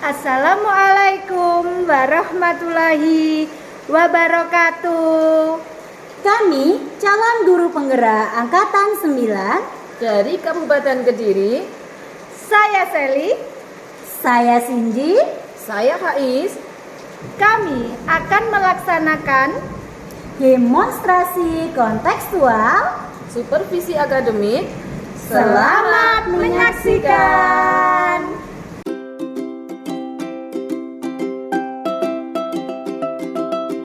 Assalamualaikum warahmatullahi wabarakatuh. Kami calon guru penggerak Angkatan 9 dari Kabupaten Kediri. Saya Seli. Saya Sinji. Saya Faiz. Kami akan melaksanakan demonstrasi kontekstual. Supervisi akademik. Selamat menyaksikan.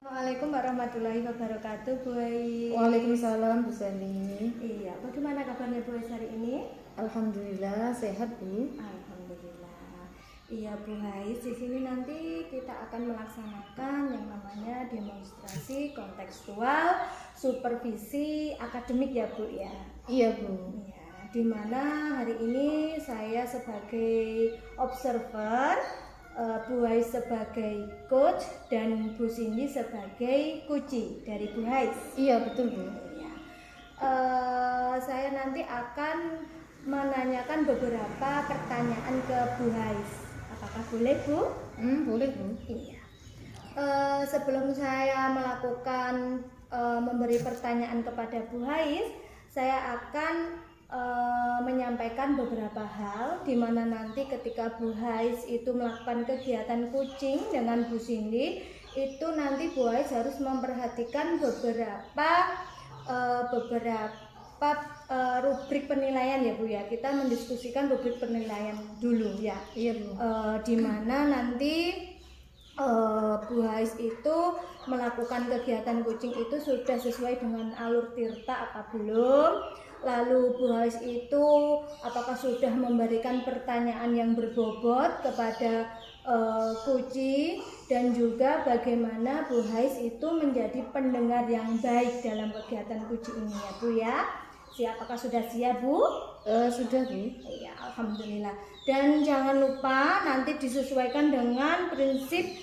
Assalamualaikum warahmatullahi wabarakatuh, Bu Ais. Waalaikumsalam, Bu Seli. Iya, bagaimana kabarnya Bu Ais hari ini? Alhamdulillah sehat, Bu. Alhamdulillah. Iya, Bu Ais, di sini nanti kita akan melaksanakan yang namanya demonstrasi kontekstual supervisi akademik ya, Bu ya. Iya, Bu. Iya, di mana hari ini saya sebagai observer, Bu Ais sebagai coach, dan Bu Cindy sebagai kuci dari Bu Ais. Iya, betul, Bu. Iya. Saya nanti akan menanyakan beberapa pertanyaan ke Bu Ais. Apakah boleh, Bu? Boleh, Bu. Iya. Sebelum saya melakukan memberi pertanyaan kepada Bu Ais, saya akan menyampaikan beberapa hal di mana nanti ketika Bu Ais itu melakukan kegiatan coaching dengan Bu Cindy, itu nanti Bu Ais harus memperhatikan beberapa rubrik penilaian ya Bu ya. Kita mendiskusikan rubrik penilaian dulu ya. Iya, Bu. Di mana nanti Bu Ais itu melakukan kegiatan coaching itu sudah sesuai dengan alur tirta apa belum. Lalu Bu Ais itu apakah sudah memberikan pertanyaan yang berbobot kepada Kuci, dan juga bagaimana Bu Ais itu menjadi pendengar yang baik dalam kegiatan Kuci ini ya Bu ya. Apakah sudah siap Bu? Sudah, Bu. Iya, alhamdulillah. Dan jangan lupa nanti disesuaikan dengan prinsip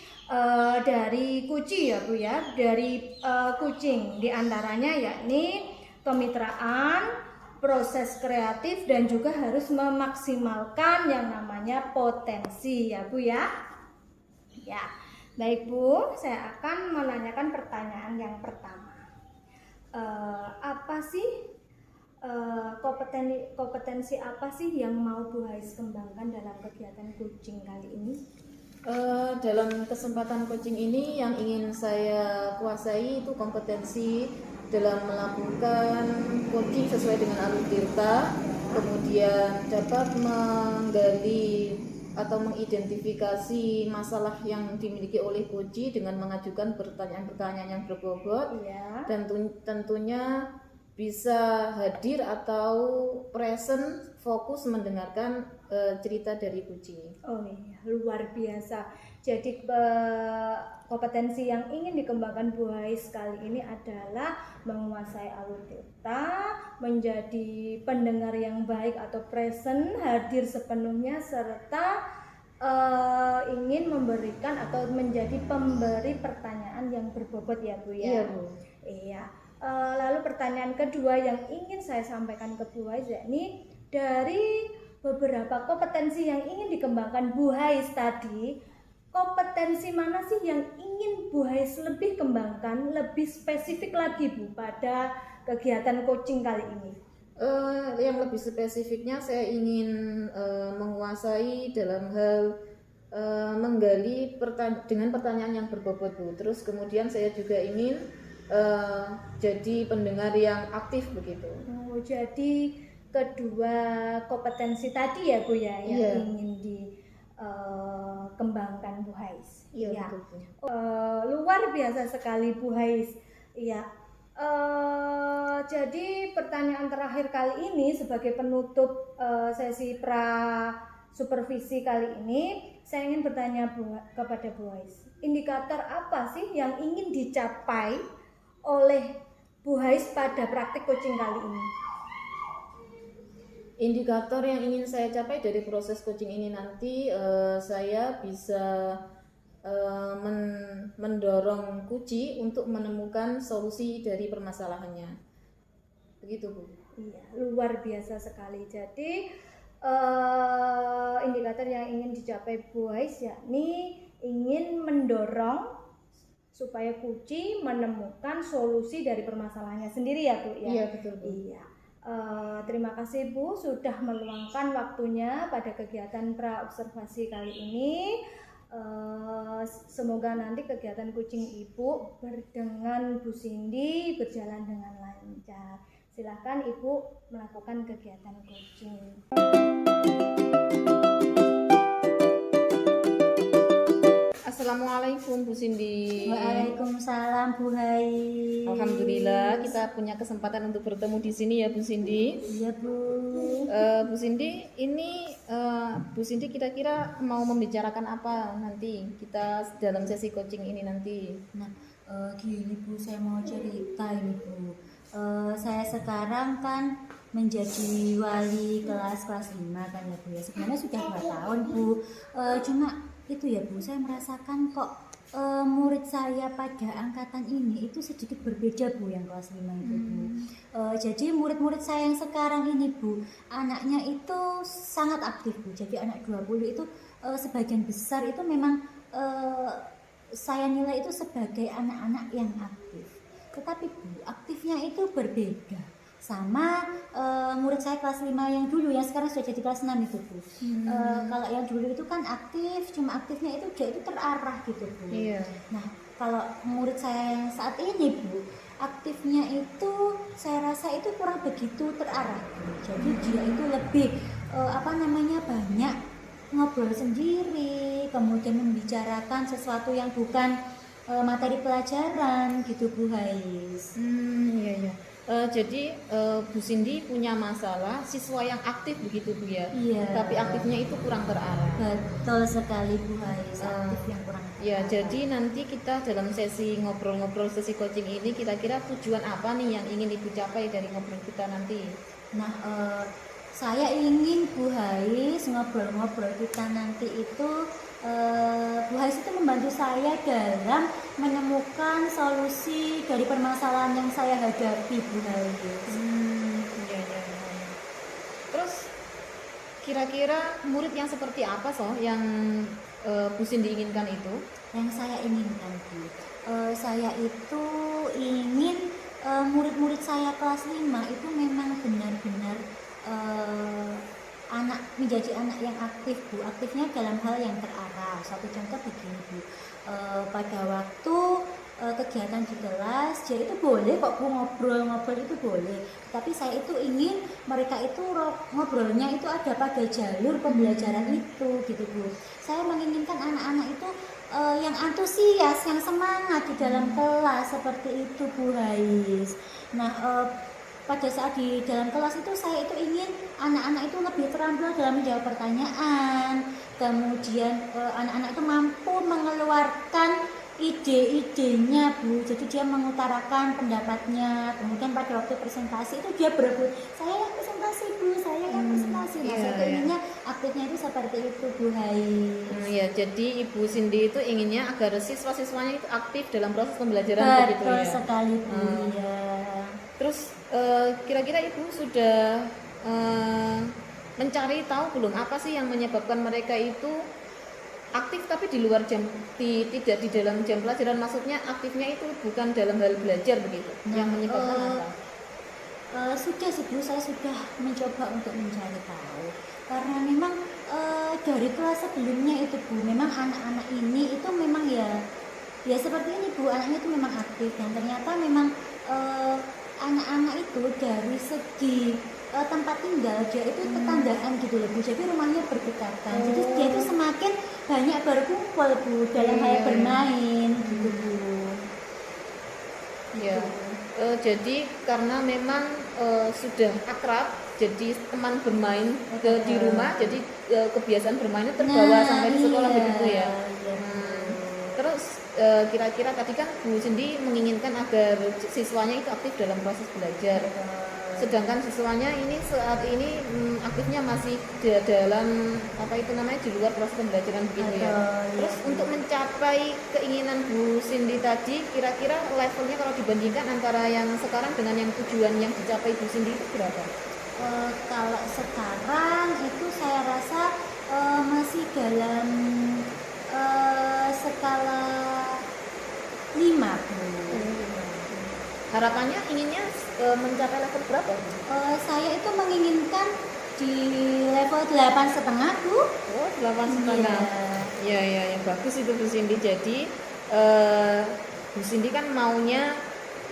dari Kuci ya Bu ya, dari coaching diantaranya yakni kemitraan, proses kreatif, dan juga harus memaksimalkan yang namanya potensi ya Bu ya. Ya, baik Bu, saya akan menanyakan pertanyaan yang pertama. Apa sih kompetensi apa sih yang mau Bu Ais kembangkan dalam kegiatan coaching kali ini? Dalam kesempatan coaching ini yang ingin saya kuasai itu kompetensi dalam melakukan coaching sesuai dengan alur tirta, kemudian dapat menggali atau mengidentifikasi masalah yang dimiliki oleh coach dengan mengajukan pertanyaan-pertanyaan yang berbobot, Ya. dan tentunya bisa hadir atau present, fokus mendengarkan cerita dari coach. Oh iya, luar biasa. Jadi kompetensi yang ingin dikembangkan Bu Ais kali ini adalah menguasai alur tirta, menjadi pendengar yang baik atau present, hadir sepenuhnya, serta ingin memberikan atau menjadi pemberi pertanyaan yang berbobot ya Bu ya. Iya, Bu. Iya. Lalu pertanyaan kedua yang ingin saya sampaikan ke Bu Ais yakni dari beberapa kompetensi yang ingin dikembangkan Bu Ais tadi, kompetensi mana sih yang ingin Bu Ais lebih kembangkan, lebih spesifik lagi Bu pada kegiatan coaching kali ini? Yang lebih spesifiknya saya ingin menguasai dalam hal menggali dengan pertanyaan yang berbobot, Bu. Terus kemudian saya juga ingin jadi pendengar yang aktif begitu. Oh, jadi kedua kompetensi tadi ya Bu ya yang ingin dikembangkan Bu Ais. Iya, Ya. betul. Luar biasa sekali Bu Ais. Iya. Jadi pertanyaan terakhir kali ini sebagai penutup sesi pra supervisi kali ini, saya ingin bertanya kepada Bu Ais. Indikator apa sih yang ingin dicapai oleh Bu Ais pada praktik coaching kali ini? Indikator yang ingin saya capai dari proses coaching ini nanti, saya bisa mendorong Kuci untuk menemukan solusi dari permasalahannya. Begitu, Bu. Iya, luar biasa sekali. Jadi indikator yang ingin dicapai Bu Hais yakni ingin mendorong supaya kucing menemukan solusi dari permasalahannya sendiri ya Bu ya. Iya betul Bu. Iya. Terima kasih Bu sudah meluangkan waktunya pada kegiatan pra observasi kali ini. Semoga nanti kegiatan kucing Ibu dengan Bu Cindy berjalan dengan lancar. Silakan Ibu melakukan kegiatan kucing. Assalamualaikum Bu Cindy. Waalaikumsalam Bu Hais. Alhamdulillah kita punya kesempatan untuk bertemu di sini ya Bu Cindy. Iya Bu. Bu Cindy, ini Bu Cindy kira-kira mau membicarakan apa nanti kita dalam sesi coaching ini nanti? Nah, gini Bu, saya mau cerita ini Bu. Saya sekarang kan menjadi wali kelas 5 kan ya Bu ya. Sebenarnya sudah 2 tahun Bu. Cuma itu ya Bu, saya merasakan kok murid saya pada angkatan ini itu sedikit berbeda Bu yang kelas 5 itu Bu. Jadi murid-murid saya yang sekarang ini Bu, anaknya itu sangat aktif Bu. Jadi anak 20 itu sebagian besar itu memang saya nilai itu sebagai anak-anak yang aktif. Tetapi Bu, aktifnya itu berbeda sama murid saya kelas 5 yang dulu, yang sekarang sudah jadi kelas 6 itu Bu. Kalau yang dulu itu kan aktif, cuma aktifnya itu dia itu terarah gitu Bu. Iya. Nah, kalau murid saya yang saat ini Bu, aktifnya itu saya rasa itu kurang begitu terarah Bu. Jadi dia itu lebih banyak ngobrol sendiri, kemudian membicarakan sesuatu yang bukan materi pelajaran gitu Bu Hais. Iya iya. Jadi Bu Cindy punya masalah siswa yang aktif begitu Bu ya. Iya. Tapi aktifnya itu kurang terarah. Betul sekali Bu Hais, aktif yang kurang. Ya, jadi nanti kita dalam sesi ngobrol-ngobrol sesi coaching ini kira-kira tujuan apa nih yang ingin Ibu capai dari ngobrol kita nanti? Nah, saya ingin Bu Hais ngobrol-ngobrol kita nanti itu Bu Hais itu membantu saya dalam menemukan solusi dari permasalahan yang saya hadapi Bu Hais. Iya. Terus kira-kira murid yang seperti apa yang Bu Cindy inginkan itu? Yang saya inginkan Bu, saya itu ingin murid-murid saya kelas 5 itu memang benar-benar menjadi anak yang aktif Bu, aktifnya dalam hal yang terarah. Suatu contoh begini Bu, pada waktu kegiatan di kelas dia itu boleh kok Bu ngobrol-ngobrol itu boleh, tapi saya itu ingin mereka itu ngobrolnya itu ada pada jalur pembelajaran itu gitu Bu. Saya menginginkan anak-anak itu yang antusias, yang semangat di dalam kelas seperti itu Bu Hais. Nah, pada saat di dalam kelas itu saya itu ingin anak-anak itu lebih terampil dalam menjawab pertanyaan, kemudian anak-anak itu mampu mengeluarkan ide-idenya Bu, jadi dia mengutarakan pendapatnya, kemudian pada waktu presentasi itu dia berebut, saya yang presentasi Bu, saya yang presentasi. Nah, saya itu inginnya aktifnya itu seperti itu Bu Hais. Ya, jadi Ibu Cindy itu inginnya agar siswa-siswanya itu aktif dalam proses pembelajaran begitu ya. Betul sekali Bu. Ya. Terus kira-kira Ibu sudah mencari tahu belum apa sih yang menyebabkan mereka itu aktif tapi di luar jam, tidak di dalam jam pelajaran, maksudnya aktifnya itu bukan dalam hal belajar begitu. Yang menyebabkan apa? Sudah sih Bu, saya sudah mencoba untuk mencari tahu, karena memang dari kelas sebelumnya itu Bu, memang anak-anak ini itu memang ya seperti ini Bu, anaknya itu memang aktif, dan ternyata memang anak-anak itu dari segi tempat tinggal dia itu tetanggaan gitu loh Bu, jadi rumahnya berdekatan, jadi dia itu semakin banyak berkumpul Bu dalam hal bermain gitu Bu. Ya, jadi karena memang sudah akrab, jadi teman bermain di rumah, jadi kebiasaan bermainnya terbawa sampai di sekolah begitu ya. Terus kira-kira tadi kan Bu Cindy menginginkan agar siswanya itu aktif dalam proses belajar, sedangkan siswanya ini saat ini aktifnya masih dalam di luar proses pembelajaran begitu ya. Terus untuk mencapai keinginan Bu Cindy tadi, kira-kira levelnya kalau dibandingkan antara yang sekarang dengan yang tujuan yang dicapai Bu Cindy itu berapa? Kalau sekarang itu saya rasa masih dalam skala 5 Bu. Harapannya inginnya mencapai level berapa? Saya itu menginginkan di level 8,5 Bu. Oh, 8,5. Ya, yang bagus itu Bu Cindy. Jadi Bu Cindy kan maunya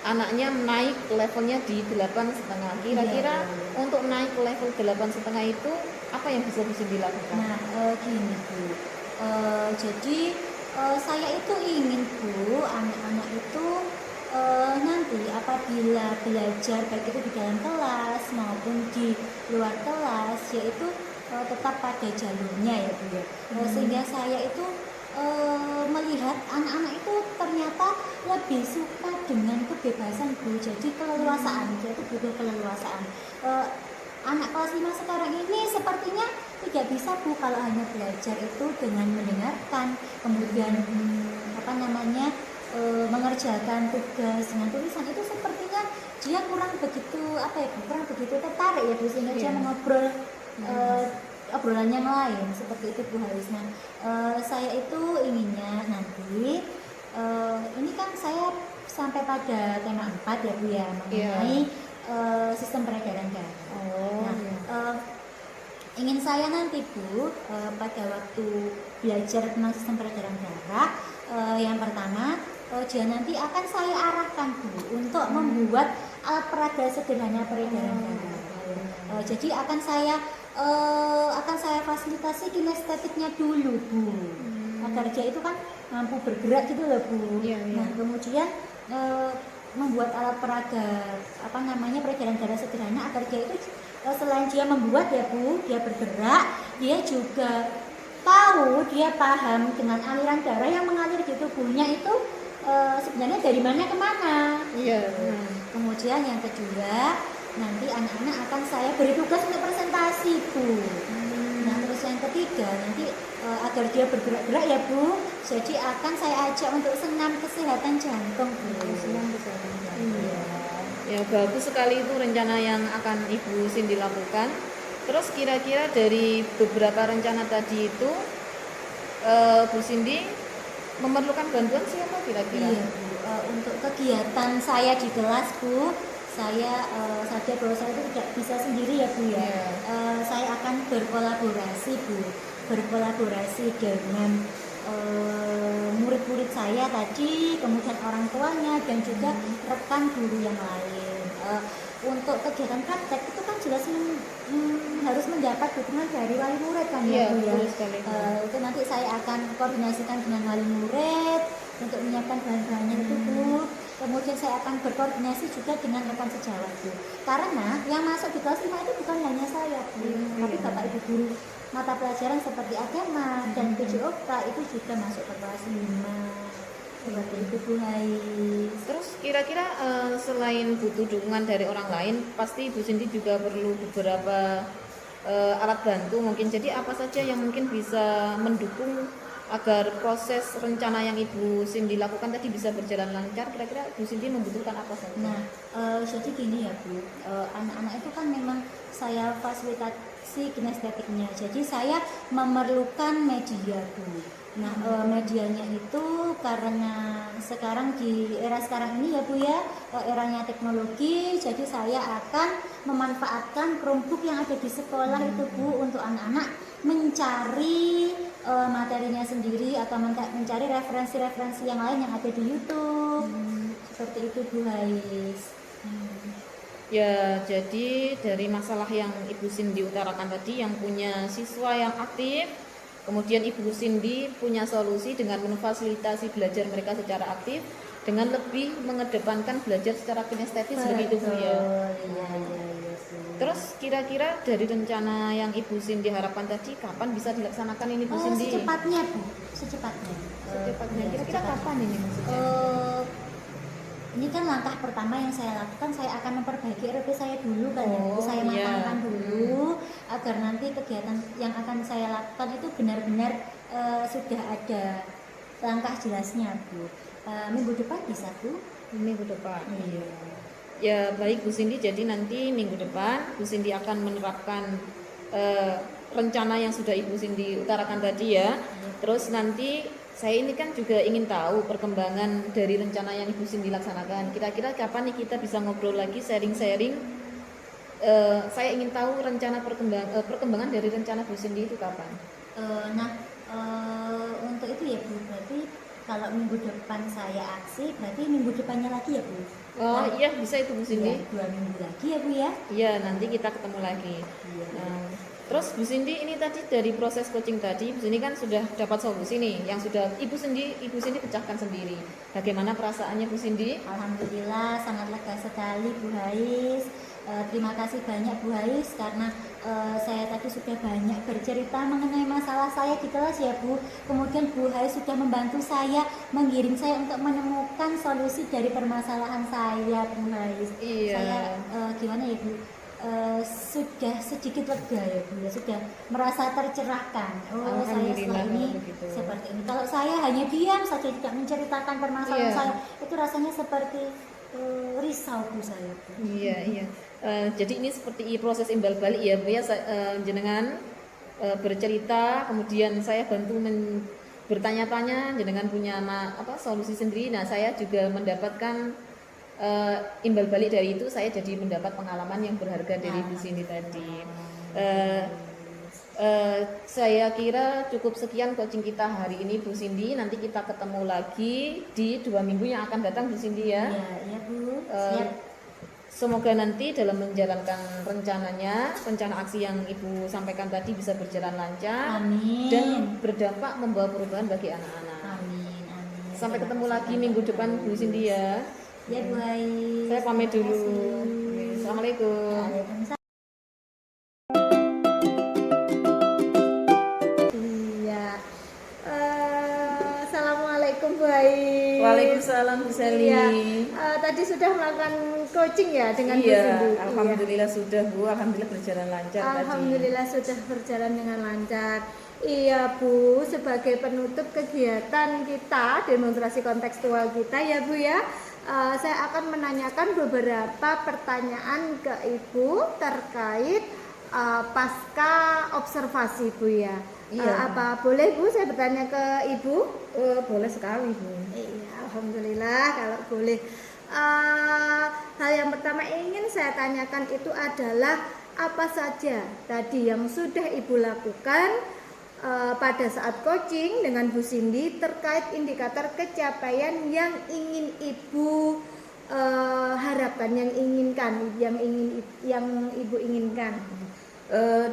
anaknya naik levelnya di 8,5. Kira-kira untuk naik ke level 8,5 itu apa yang bisa Bu Cindy lakukan? Nah, gini Bu. Jadi saya itu ingin Bu, anak-anak itu nanti apabila belajar baik itu di dalam kelas maupun di luar kelas, yaitu tetap pada jalurnya ya Bu ya. Sehingga saya itu melihat anak-anak itu ternyata lebih suka dengan kebebasan Bu. Jadi keleluasaan, dia itu butuh keleluasaan. Anak kelas 5 sekarang ini sepertinya tidak bisa Bu kalau hanya belajar itu dengan mendengarkan, kemudian mengerjakan tugas dengan tulisan, itu sepertinya dia kurang begitu tertarik ya Bu, sehingga dia mengobrol obrolan yang lain seperti itu Bu Halis. Nah, saya itu inginnya nanti ini kan saya sampai pada tema 4 ya Bu ya, mengenai sistem peredaran darah. Ingin saya nanti Bu pada waktu belajar tentang sistem peredaran darah, yang pertama dia nanti akan saya arahkan Bu untuk membuat alat peraga sederhana peredaran darah. Jadi akan saya fasilitasi kinestetiknya dulu Bu, agar dia itu kan mampu bergerak gitu loh Bu. Nah, kemudian membuat alat peraga peredaran darah sederhana agar dia itu selain dia membuat ya Bu, dia bergerak, dia juga dia paham dengan aliran darah yang mengalir di tubuhnya itu sebenarnya dari mana ke mana. Kemudian yang kedua, nanti anak-anak akan saya beri tugas untuk presentasi Bu. Nah, terus yang ketiga nanti agar dia bergerak-gerak ya Bu, jadi akan saya ajak untuk senam kesehatan jantung Bu. Senam kesehatan jantung. Ya, bagus sekali itu rencana yang akan Ibu Cindy lakukan. Terus kira-kira dari beberapa rencana tadi itu Bu Cindy memerlukan bantuan siapa kira-kira? Iya Bu, untuk kegiatan saya di kelas Bu, saya sadar bahwa saya itu tidak bisa sendiri ya Bu ya. Saya akan berkolaborasi dengan murid-murid saya tadi, kemudian orang tuanya dan juga rekan guru yang lain. Untuk kegiatan praktek itu kan jelas harus mendapat dukungan dari wali murid kan ya Bu ya. Itu nanti saya akan koordinasikan dengan wali murid untuk menyiapkan bahan-bahannya itu Bu. Kemudian saya akan berkoordinasi juga dengan rekan sejawat Bu. Karena yang masuk di kelas 5 itu bukan hanya saya Bu, tapi Bapak Ibu guru mata pelajaran seperti agama dan PJOK itu juga masuk ke kelas 5. Seperti itu Bu Hai. Terus kira-kira selain butuh dukungan dari orang lain, pasti Bu Cindy juga perlu beberapa alat bantu mungkin. Jadi apa saja yang mungkin bisa mendukung agar proses rencana yang Ibu Cindy lakukan tadi bisa berjalan lancar? Kira-kira Bu Cindy membutuhkan apa saja? Nah, jadi gini ya Bu, anak-anak itu kan memang saya fasilitasi kinestetiknya, jadi saya memerlukan media Bu. Nah, medianya itu karena sekarang di era sekarang ini ya Bu ya, eranya teknologi, jadi saya akan memanfaatkan Chromebook yang ada di sekolah itu Bu, untuk anak-anak mencari materinya sendiri atau mencari referensi-referensi yang lain yang ada di YouTube. Seperti itu Bu Hais. Ya, jadi dari masalah yang Ibu Cindy utarakan tadi, yang punya siswa yang aktif, kemudian Ibu Cindy punya solusi dengan memfasilitasi belajar mereka secara aktif dengan lebih mengedepankan belajar secara kinestetis, begitu Bu ya. Iya. Terus kira-kira dari rencana yang Ibu Cindy harapkan tadi, kapan bisa dilaksanakan ini Bu Cindy? Secepatnya Bu, secepatnya. Kira-kira kapan ini maksudnya? Ini kan langkah pertama yang saya lakukan, saya akan memperbaiki RP saya dulu kan ya Bu, saya matangkan dulu agar nanti kegiatan yang akan saya lakukan itu benar-benar sudah ada langkah jelasnya Bu. Minggu depan bisa Bu? Minggu depan. Iya. Ya baik Bu Cindy, jadi nanti minggu depan Bu Cindy akan menerapkan rencana yang sudah Ibu Cindy utarakan tadi ya. Terus nanti saya ini kan juga ingin tahu perkembangan dari rencana yang Ibu Cindy laksanakan. Kira-kira kapan nih kita bisa ngobrol lagi, sharing-sharing. Saya ingin tahu rencana perkembangan dari rencana Bu Cindy itu kapan? Untuk itu ya Bu, berarti kalau minggu depan saya aksi, berarti minggu depannya lagi ya Bu? Oh iya, bisa itu Bu Cindy. Ya, 2 minggu lagi ya Bu ya? Iya, nanti kita ketemu lagi. Iya. Terus Bu Cindy, ini tadi dari proses coaching tadi, Bu Cindy kan sudah dapat solusi nih, yang sudah Ibu Cindy pecahkan sendiri. Bagaimana perasaannya Bu Cindy? Alhamdulillah sangat lega sekali Bu Hais. Terima kasih banyak Bu Hais karena saya tadi sudah banyak bercerita mengenai masalah saya di kelas ya Bu. Kemudian Bu Hais sudah membantu saya, menggiring saya untuk menemukan solusi dari permasalahan saya Bu Hais. Iya. Saya gimana ya Bu? Sudah sedikit lega ya Bu ya, sudah merasa tercerahkan. Oh saya setelah ini begitu. seperti ini. Kalau saya hanya diam saja tidak menceritakan permasalahan Iya. saya, itu rasanya seperti risau Bu saya Bu. Iya. Jadi ini seperti proses imbal balik ya Bu ya, jenengan bercerita, kemudian saya bantu bertanya-tanya, jenengan punya solusi sendiri. Nah saya juga mendapatkan imbal balik dari itu, saya jadi mendapat pengalaman yang berharga dari Bu Cindy tadi. Saya kira cukup sekian coaching kita hari ini Bu Cindy. Nanti kita ketemu lagi di 2 minggu yang akan datang Bu Cindy ya. Iya Bu. Siap. Semoga nanti dalam menjalankan rencana aksi yang Ibu sampaikan tadi bisa berjalan lancar. Amin. Dan berdampak membawa perubahan bagi anak-anak. Amin. Sampai ketemu lagi minggu depan Bu Cindy ya. Ya Bu Hais. Saya pamit Terima dulu. kasih. Assalamualaikum. Waalaikumsalam. Iya. Assalamualaikum Bu Hais. Waalaikumsalam Bu Sally. Iya. Tadi sudah melakukan coaching ya dengan Bu Iya, Cindy. alhamdulillah sudah Bu, alhamdulillah berjalan lancar Alhamdulillah sudah berjalan dengan lancar. Iya Bu, sebagai penutup kegiatan kita, demonstrasi kontekstual kita ya Bu ya, saya akan menanyakan beberapa pertanyaan ke Ibu terkait pasca observasi Bu ya. Iya. Apa boleh Bu saya bertanya ke Ibu? Boleh sekali Bu. Iya, alhamdulillah kalau boleh. Hal yang pertama ingin saya tanyakan itu adalah apa saja tadi yang sudah Ibu lakukan pada saat coaching dengan Bu Cindy terkait indikator pencapaian yang ingin Ibu harapkan, yang Ibu inginkan.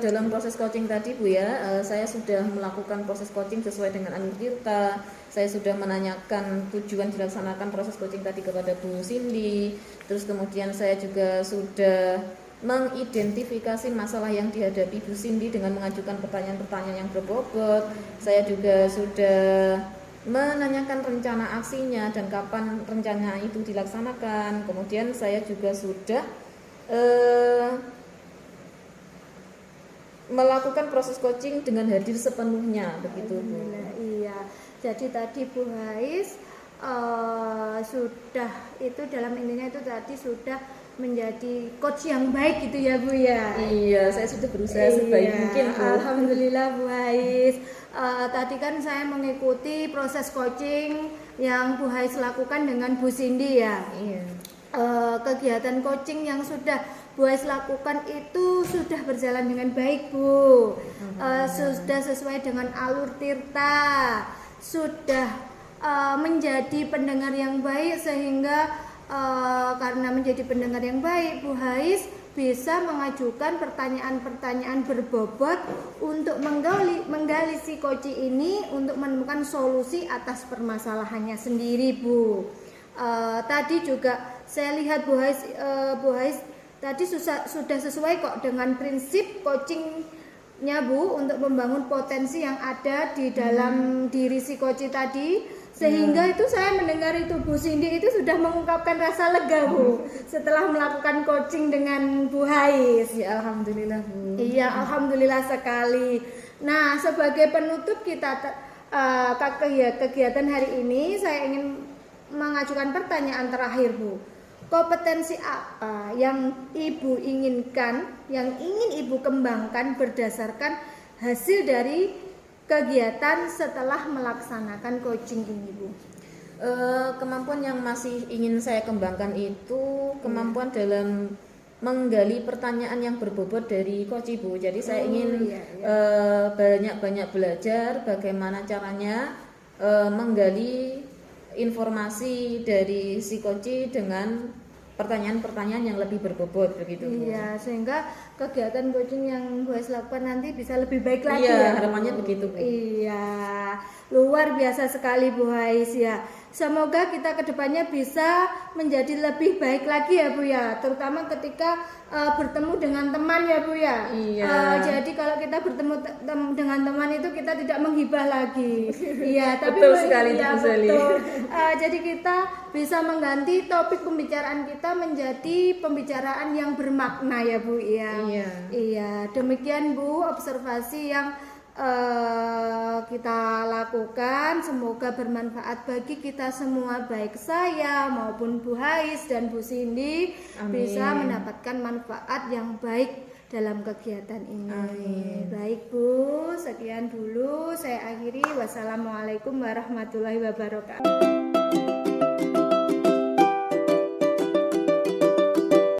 Dalam proses coaching tadi Bu ya, saya sudah melakukan proses coaching sesuai dengan alur tirta. Saya sudah menanyakan tujuan dilaksanakan proses coaching tadi kepada Bu Cindy. Terus kemudian saya juga sudah mengidentifikasi masalah yang dihadapi Bu Cindy dengan mengajukan pertanyaan-pertanyaan yang berbobot. Saya juga sudah menanyakan rencana aksinya dan kapan rencana itu dilaksanakan. Kemudian saya juga sudah melakukan proses coaching dengan hadir sepenuhnya begitu Bu. Iya. Jadi tadi Bu Hais sudah itu dalam intinya itu tadi sudah menjadi coach yang baik gitu ya Bu ya. Iya, saya sudah berusaha sebaik mungkin Bu. Alhamdulillah Bu Hais. Tadi kan saya mengikuti proses coaching yang Bu Hais lakukan dengan Bu Cindy ya. Iya. Kegiatan coaching yang sudah Bu Hais lakukan itu sudah berjalan dengan baik Bu. Sudah sesuai dengan alur tirta, sudah menjadi pendengar yang baik sehingga karena menjadi pendengar yang baik Bu Hais bisa mengajukan pertanyaan-pertanyaan berbobot untuk menggali si coach ini untuk menemukan solusi atas permasalahannya sendiri Bu. Tadi juga saya lihat Bu Hais tadi sudah sesuai kok dengan prinsip coachingnya Bu untuk membangun potensi yang ada di dalam diri si coach tadi. Sehingga itu saya mendengar itu Bu Cindy itu sudah mengungkapkan rasa lega Bu setelah melakukan coaching dengan Bu Hais. Ya alhamdulillah Bu. Iya alhamdulillah sekali. Nah sebagai penutup kita kegiatan hari ini saya ingin mengajukan pertanyaan terakhir Bu. kompetensi apa yang Ibu inginkan, yang ingin Ibu kembangkan berdasarkan hasil dari kegiatan setelah melaksanakan coaching ini, Bu? Kemampuan yang masih ingin saya kembangkan itu kemampuan dalam menggali pertanyaan yang berbobot dari coach Ibu. Jadi saya ingin banyak-banyak belajar bagaimana caranya menggali informasi dari si coach dengan pertanyaan-pertanyaan yang lebih berbobot begitu, Bu. Iya, sehingga kegiatan coaching yang Bu Ais lakukan nanti bisa lebih baik lagi Iya, ya. harapannya begitu, Bu. Iya, luar biasa sekali Bu Ais ya. Semoga kita kedepannya bisa menjadi lebih baik lagi ya Bu ya, terutama ketika bertemu dengan teman ya Bu ya. Iya. Jadi kalau kita bertemu dengan teman itu kita tidak menghibah lagi. Iya, tapi Betul sekali, iya, Bu Sally. betul. Jadi kita bisa mengganti topik pembicaraan kita menjadi pembicaraan yang bermakna ya Bu ya. Iya. Iya, demikian Bu observasi yang kita lakukan. Semoga bermanfaat bagi kita semua, baik saya maupun Bu Hais dan Bu Cindy. Amin. Bisa mendapatkan manfaat yang baik dalam kegiatan ini. Amin. Baik Bu, sekian dulu saya akhiri. Wassalamualaikum warahmatullahi wabarakatuh.